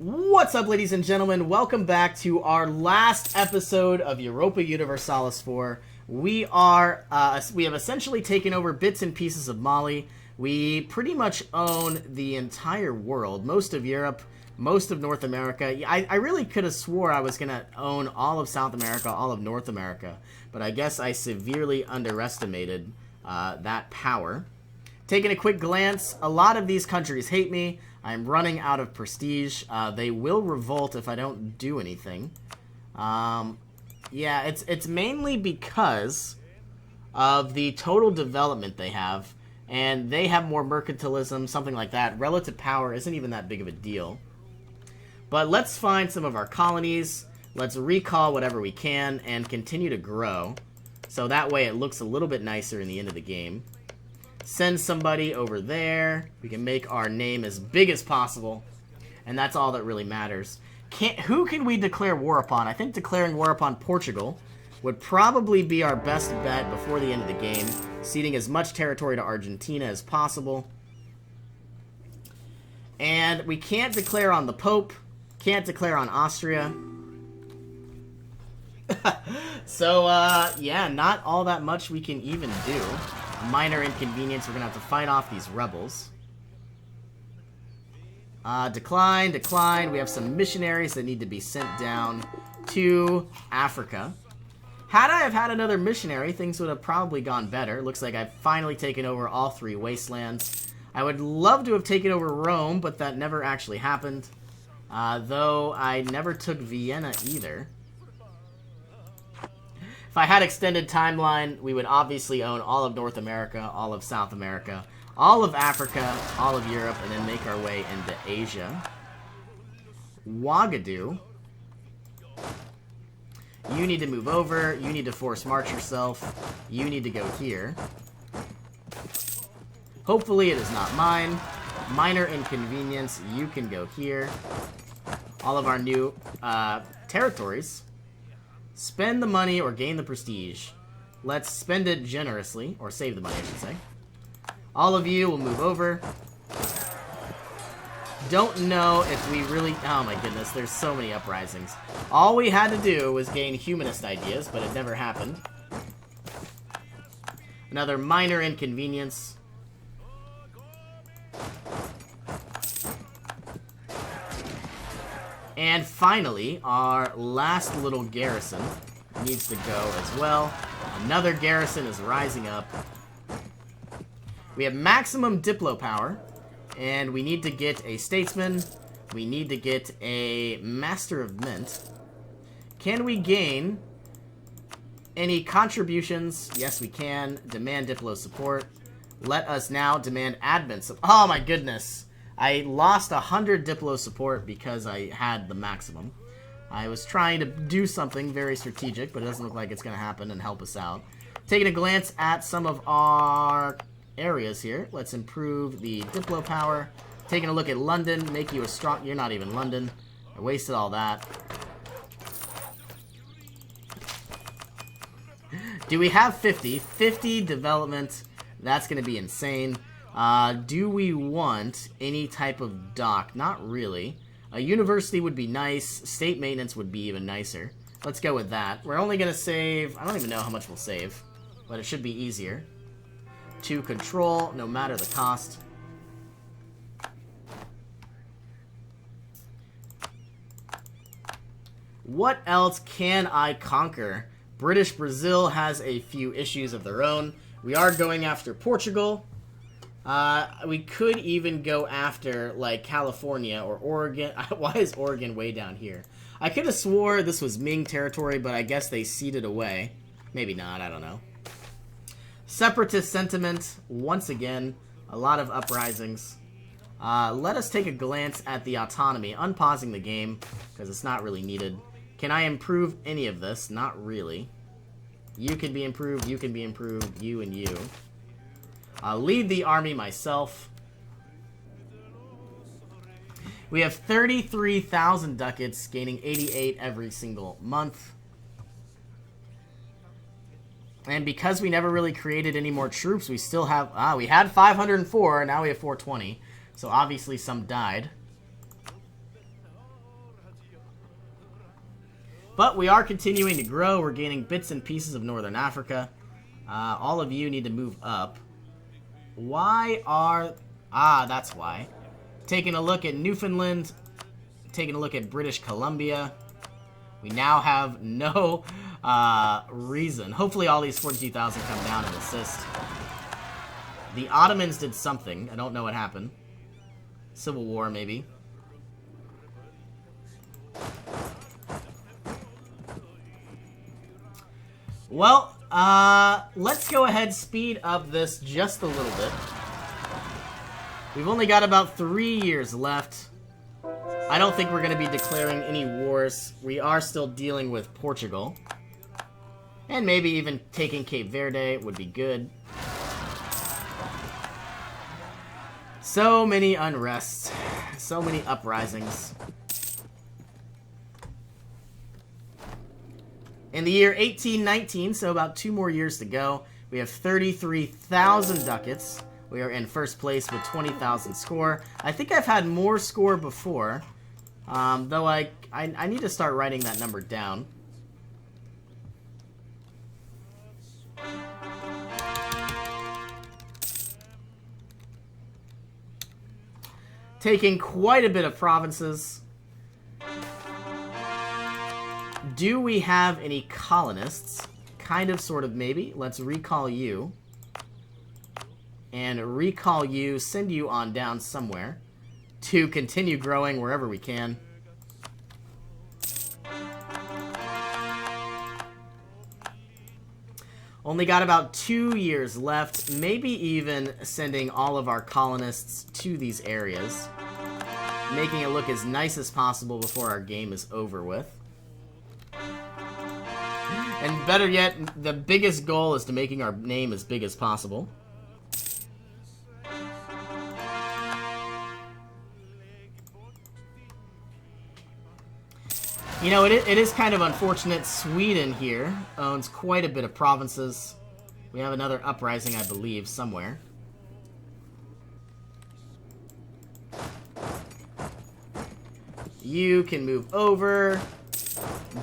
What's up, ladies and gentlemen? Welcome back to our last episode of Europa Universalis 4. We have essentially taken over bits and pieces of Mali. We pretty much own the entire world, most of Europe, most of North America. I really could have swore I was going to own all of South America, all of North America, but I guess I severely underestimated that power. Taking a quick glance, a lot of these countries hate me. I'm running out of prestige. They will revolt if I don't do anything. Yeah, it's mainly because of the total development they have, and they have more mercantilism, something like that. Relative power isn't even that big of a deal. But let's find some of our colonies. Let's recall whatever we can and continue to grow. So that way it looks a little bit nicer in the end of the game. Send somebody over there. We can make our name as big as possible. And that's all that really matters. Who can we declare war upon? I think declaring war upon Portugal would probably be our best bet before the end of the game. Ceding as much territory to Argentina as possible. And we can't declare on the Pope. Can't declare on Austria. So, yeah, not all that much we can even do. Minor inconvenience. We're going to have to fight off these rebels. Decline. We have some missionaries that need to be sent down to Africa. Had I have had another missionary, things would have probably gone better. Looks like I've finally taken over all three wastelands. I would love to have taken over Rome, but that never actually happened. Though I never took Vienna either. If I had extended timeline, we would obviously own all of North America, all of South America, all of Africa, all of Europe, and then make our way into Asia. Ouagadougou. You need to move over. You need to force march yourself. You need to go here. Hopefully it is not mine. Minor inconvenience. You can go here. All of our new territories. Spend the money or gain the prestige. Let's spend it generously, or save the money, I should say. All of you will move over. Don't know if we really... Oh my goodness, there's so many uprisings. All we had to do was gain humanist ideas, but it never happened. Another minor inconvenience. And finally, our last little garrison needs to go as well. Another garrison is rising up. We have maximum Diplo power, and we need to get a statesman. We need to get a master of mint. Can we gain any contributions? Yes, we can. Demand Diplo support. Let us now demand admin support. Oh my goodness. I lost 100 Diplo support because I had the maximum. I was trying to do something very strategic, but it doesn't look like it's going to happen and help us out. Taking a glance at some of our areas here. Let's improve the Diplo power. Taking a look at London. Make you a strong... You're not even London. I wasted all that. Do we have 50? 50 development. That's going to be insane. Do we want any type of dock? Not really. A university would be nice. State maintenance would be even nicer. Let's go with that. We're only going to save... I don't even know how much we'll save, but it should be easier to control no matter the cost. What else can I conquer? British Brazil has a few issues of their own. We are going after Portugal. We could even go after, like, California or Oregon. Why is Oregon way down here? I could have swore this was Ming territory, but I guess they ceded away. Maybe not, I don't know. Separatist sentiment, once again. A lot of uprisings. Let us take a glance at the autonomy. Unpausing the game, because it's not really needed. Can I improve any of this? Not really. You can be improved, you can be improved, you and you. I'll lead the army myself. We have 33,000 ducats, gaining 88 every single month. And because we never really created any more troops, we still have... we had 504, now we have 420. So obviously some died. But we are continuing to grow. We're gaining bits and pieces of Northern Africa. All of you need to move up. Why are... Ah, that's why. Taking a look at Newfoundland. Taking a look at British Columbia. We now have no reason. Hopefully all these 42,000 come down and assist. The Ottomans did something. I don't know what happened. Civil War, maybe. Well, let's go ahead, speed up this just a little bit. We've only got about 3 years left. I don't think we're going to be declaring any wars. We are still dealing with Portugal. And maybe even taking Cape Verde would be good. So many unrests. So many uprisings. In the year 1819, so about 2 more years to go, we have 33,000 ducats. We are in first place with 20,000 score. I think I've had more score before, though I need to start writing that number down. Taking quite a bit of provinces. Do we have any colonists? Kind of, sort of, maybe. Let's recall you. And recall you, send you on down somewhere to continue growing wherever we can. Only got about 2 years left, maybe even sending all of our colonists to these areas. Making it look as nice as possible before our game is over with. And better yet, the biggest goal is to making our name as big as possible. You know, it is kind of unfortunate. Sweden here owns quite a bit of provinces. We have another uprising, I believe, somewhere. You can move over,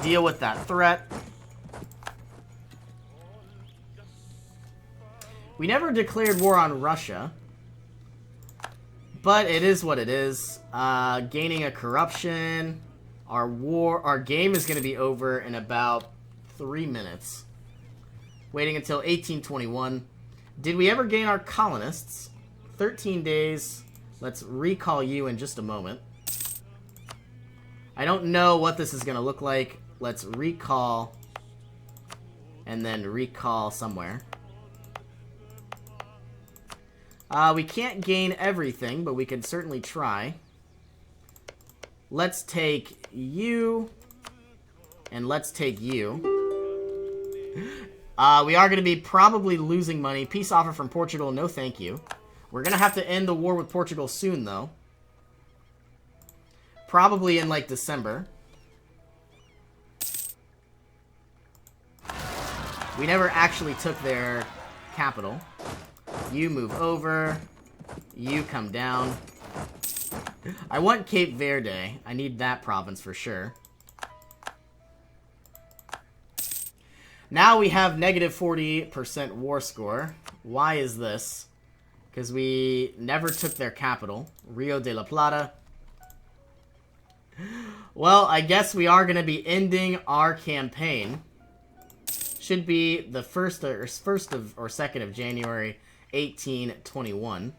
deal with that threat. We never declared war on Russia, but it is what it is. Gaining a corruption. Our game is going to be over in about 3 minutes. Waiting until 1821. Did we ever gain our colonists? 13 days. Let's recall you in just a moment. I don't know what this is going to look like. Let's recall. And then recall somewhere. We can't gain everything, but we can certainly try. Let's take you, and let's take you. We are going to be probably losing money. Peace offer from Portugal, no thank you. We're going to have to end the war with Portugal soon, though. Probably in, like, December. We never actually took their capital. You move over. You come down. I want Cape Verde. I need that province for sure. Now we have negative 40% war score. Why is this? Because we never took their capital, Rio de la Plata. Well, I guess we are going to be ending our campaign. Should be the 1st or 2nd of January, 1821.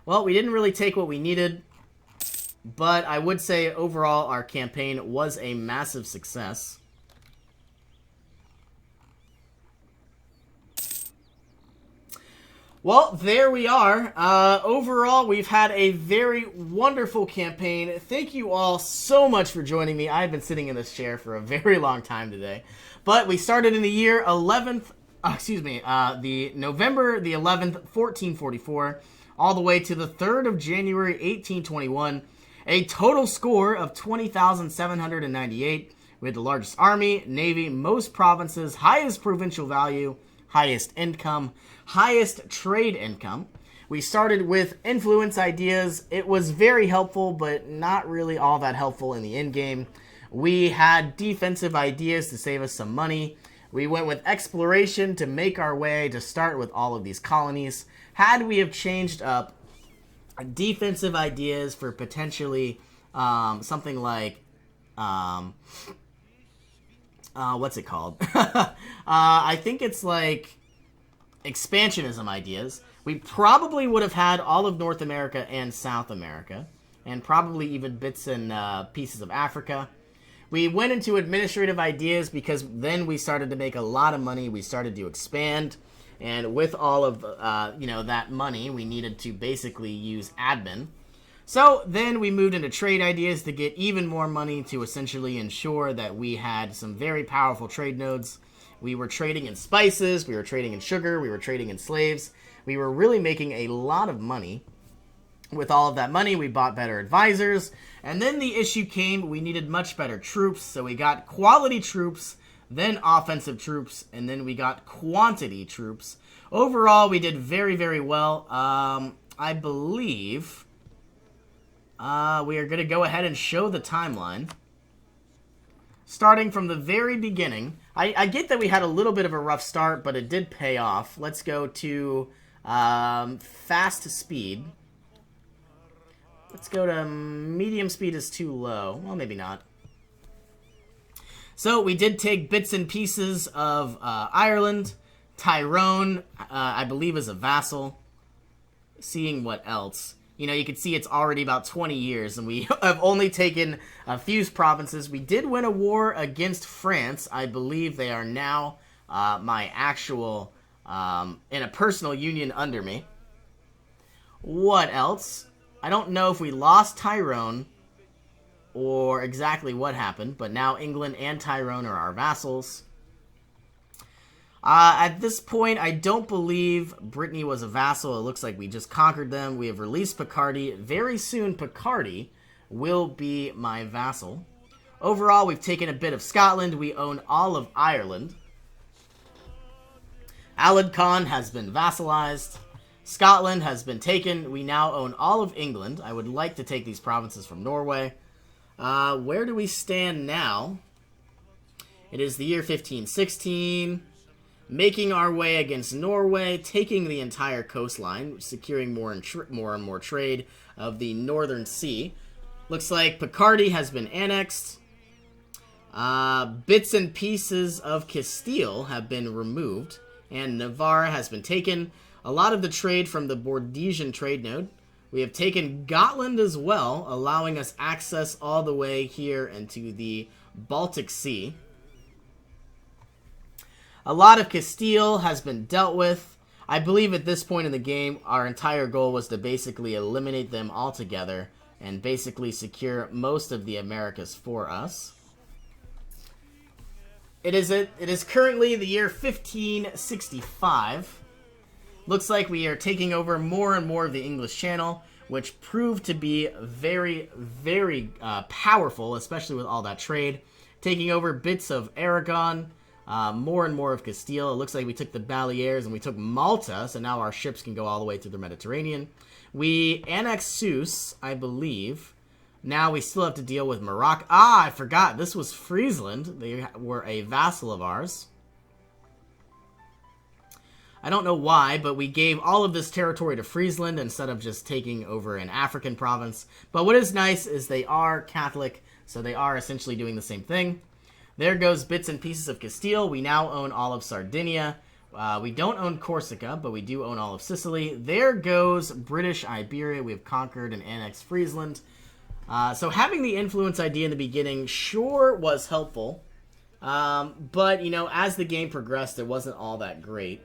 Well, we didn't really take what we needed, but I would say overall our campaign was a massive success. Well, there we are. Overall, we've had a very wonderful campaign. Thank you all so much for joining me. I've been sitting in this chair for a very long time today. But we started in the year the November the 11th, 1444, all the way to the 3rd of January, 1821. A total score of 20,798. We had the largest army, navy, most provinces, highest provincial value, highest income, highest trade income. We started with influence ideas. It was very helpful, but not really all that helpful in the end game. We had defensive ideas to save us some money. We went with exploration to make our way to start with all of these colonies. Had we have changed up defensive ideas for potentially something like what's it called? I think it's like expansionism ideas. We probably would have had all of North America and South America, and probably even bits and pieces of Africa. We went into administrative ideas because then we started to make a lot of money. We started to expand, and with all of that money, we needed to basically use admin. So then we moved into trade ideas to get even more money to essentially ensure that we had some very powerful trade nodes. We were trading in spices, we were trading in sugar, we were trading in slaves. We were really making a lot of money. With all of that money, we bought better advisors. And then the issue came, we needed much better troops. So we got quality troops, then offensive troops, and then we got quantity troops. Overall, we did very, very well. I believe we are going to go ahead and show the timeline. Starting from the very beginning. I get that we had a little bit of a rough start, but it did pay off. Let's go to fast speed. Let's go to medium speed is too low. Well, maybe not. So we did take bits and pieces of Ireland. Tyrone, I believe, is a vassal. Seeing what else. You can see it's already about 20 years, and we have only taken a few provinces. We did win a war against France. I believe they are now my actual, in a personal union under me. What else? I don't know if we lost Tyrone or exactly what happened, but now England and Tyrone are our vassals. At this point, I don't believe Brittany was a vassal. It looks like we just conquered them. We have released Picardy. Very soon, Picardy will be my vassal. Overall, we've taken a bit of Scotland. We own all of Ireland. Alad Khan has been vassalized. Scotland has been taken. We now own all of England. I would like to take these provinces from Norway. Where do we stand now? It is the year 1516. Making our way against Norway, taking the entire coastline, securing more and more trade of the Northern Sea. Looks like Picardy has been annexed. Bits and pieces of Castile have been removed, and Navarre has been taken. A lot of the trade from the Bordesian trade node. We have taken Gotland as well, allowing us access all the way here into the Baltic Sea. A lot of Castile has been dealt with. I believe at this point in the game, our entire goal was to basically eliminate them altogether and basically secure most of the Americas for us. It is currently the year 1565. Looks like we are taking over more and more of the English Channel, which proved to be very, very powerful, especially with all that trade. Taking over bits of Aragon, more and more of Castile. It looks like we took the Baleares and we took Malta, so now our ships can go all the way through the Mediterranean. We annexed Sousse, I believe. Now we still have to deal with Morocco. I forgot. This was Friesland. They were a vassal of ours. I don't know why, but we gave all of this territory to Friesland instead of just taking over an African province. But what is nice is they are Catholic, so they are essentially doing the same thing. There goes bits and pieces of Castile. We now own all of Sardinia. We don't own Corsica, but we do own all of Sicily. There goes British Iberia. We have conquered and annexed Friesland. So having the influence idea in the beginning sure was helpful. But, as the game progressed, it wasn't all that great.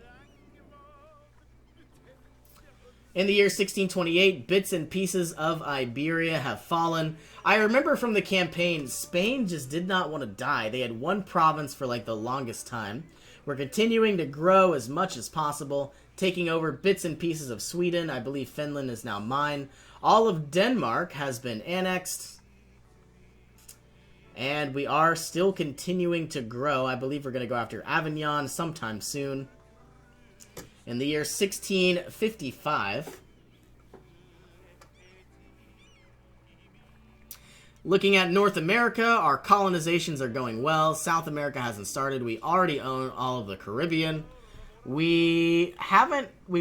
In the year 1628, bits and pieces of Iberia have fallen. I remember from the campaign, Spain just did not want to die. They had one province for like the longest time. We're continuing to grow as much as possible, taking over bits and pieces of Sweden. I believe Finland is now mine. All of Denmark has been annexed. And we are still continuing to grow. I believe we're going to go after Avignon sometime soon. In the year 1655, Looking at North America, our colonizations are going well. South America hasn't started. We already own all of the Caribbean. We've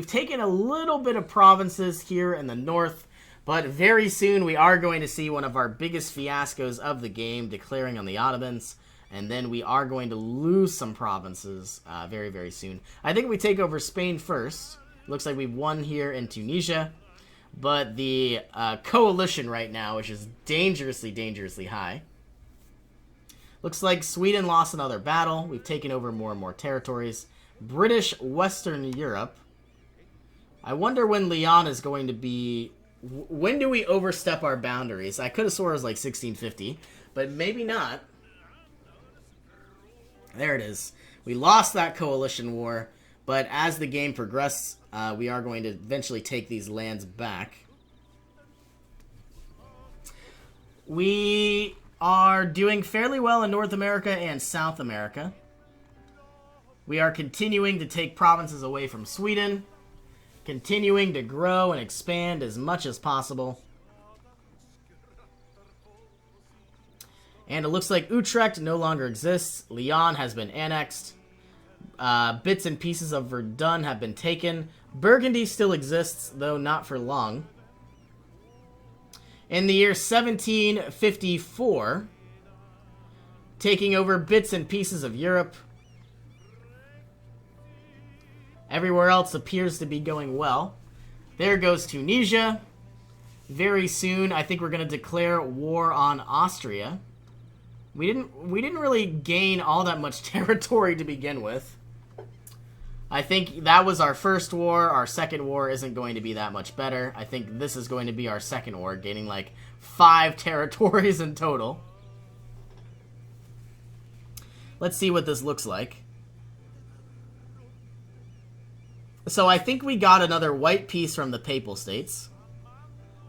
taken a little bit of provinces here in the north, but very soon we are going to see one of our biggest fiascos of the game, declaring on the Ottomans, and then we are going to lose some provinces very, very soon. I think we take over Spain first. Looks like we've won here in Tunisia, but the coalition right now, which is dangerously, dangerously high. Looks like Sweden lost another battle. We've taken over more and more territories. British Western Europe. I wonder when Leon is going to be... When do we overstep our boundaries? I could have swore it was like 1650, but maybe not. There it is. We lost that coalition war, but as the game progresses, we are going to eventually take these lands back. We are doing fairly well in North America and South America. We are continuing to take provinces away from Sweden, continuing to grow and expand as much as possible. And it looks like Utrecht no longer exists. Lyon has been annexed. Bits and pieces of Verdun have been taken. Burgundy still exists, though not for long. In the year 1754, taking over bits and pieces of Europe. Everywhere else appears to be going well. There goes Tunisia. Very soon, I think we're going to declare war on Austria. We didn't really gain all that much territory to begin with. I think that was our first war. Our second war isn't going to be that much better. I think this is going to be our second war, gaining like 5 territories in total. Let's see what this looks like. So I think we got another white piece from the Papal States.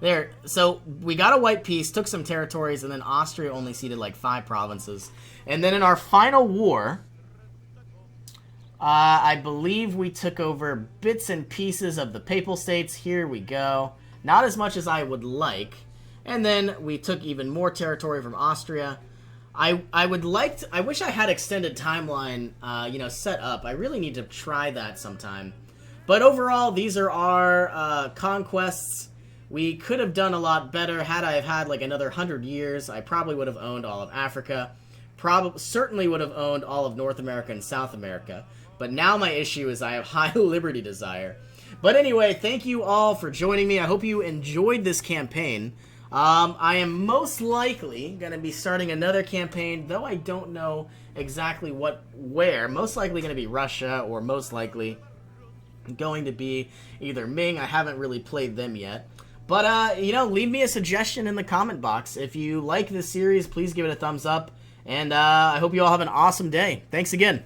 There, so we got a white piece, took some territories, and then Austria only ceded like 5 provinces. And then in our final war, I believe we took over bits and pieces of the Papal States. Here we go. Not as much as I would like. And then we took even more territory from Austria. I wish I had extended timeline, set up. I really need to try that sometime. But overall, these are our conquests. We could have done a lot better had I have had like another 100 years. I probably would have owned all of Africa. Certainly would have owned all of North America and South America. But now my issue is I have high liberty desire. But anyway, thank you all for joining me. I hope you enjoyed this campaign. I am most likely going to be starting another campaign, though I don't know exactly where. Most likely going to be Russia, or most likely going to be either Ming. I haven't really played them yet. But, leave me a suggestion in the comment box. If you like this series, please give it a thumbs up. And I hope you all have an awesome day. Thanks again.